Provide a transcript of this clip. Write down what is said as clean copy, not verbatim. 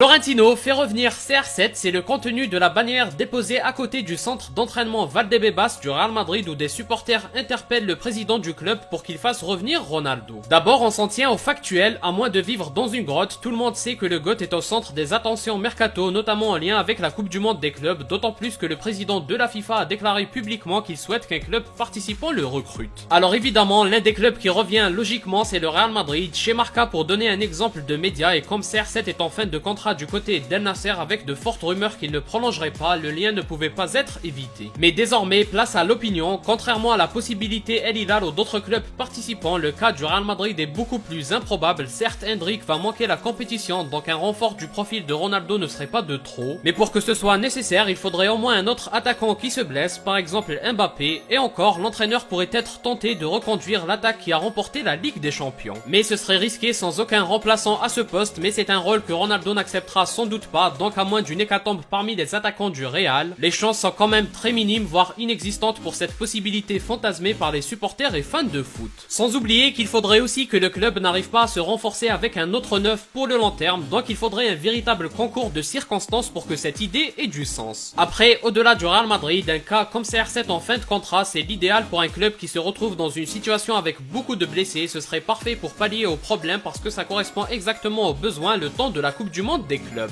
Florentino fait revenir CR7, c'est le contenu de la bannière déposée à côté du centre d'entraînement Valdebebas du Real Madrid où des supporters interpellent le président du club pour qu'il fasse revenir Ronaldo. D'abord, on s'en tient au factuel, à moins de vivre dans une grotte, tout le monde sait que le GOAT est au centre des attentions mercato, notamment en lien avec la Coupe du Monde des clubs, d'autant plus que le président de la FIFA a déclaré publiquement qu'il souhaite qu'un club participant le recrute. Alors évidemment, l'un des clubs qui revient logiquement, c'est le Real Madrid, chez Marca pour donner un exemple de média, et comme CR7 est en fin de contrat du côté d'El Nasser avec de fortes rumeurs qu'il ne prolongerait pas, le lien ne pouvait pas être évité. Mais désormais, place à l'opinion, contrairement à la possibilité El Hilal ou d'autres clubs participants, le cas du Real Madrid est beaucoup plus improbable. Certes, Hendrik va manquer la compétition, donc un renfort du profil de Ronaldo ne serait pas de trop, mais pour que ce soit nécessaire, il faudrait au moins un autre attaquant qui se blesse, par exemple Mbappé, et encore, l'entraîneur pourrait être tenté de reconduire l'attaque qui a remporté la Ligue des Champions. Mais ce serait risqué sans aucun remplaçant à ce poste, mais c'est un rôle que Ronaldo n'acceptera sans doute pas, donc à moins d'une hécatombe parmi les attaquants du Real, les chances sont quand même très minimes, voire inexistantes pour cette possibilité fantasmée par les supporters et fans de foot. Sans oublier qu'il faudrait aussi que le club n'arrive pas à se renforcer avec un autre neuf pour le long terme, donc il faudrait un véritable concours de circonstances pour que cette idée ait du sens. Après, au-delà du Real Madrid, un cas comme CR7 en fin de contrat, c'est l'idéal pour un club qui se retrouve dans une situation avec beaucoup de blessés, ce serait parfait pour pallier aux problèmes parce que ça correspond exactement aux besoins le temps de la Coupe du Monde des clubs.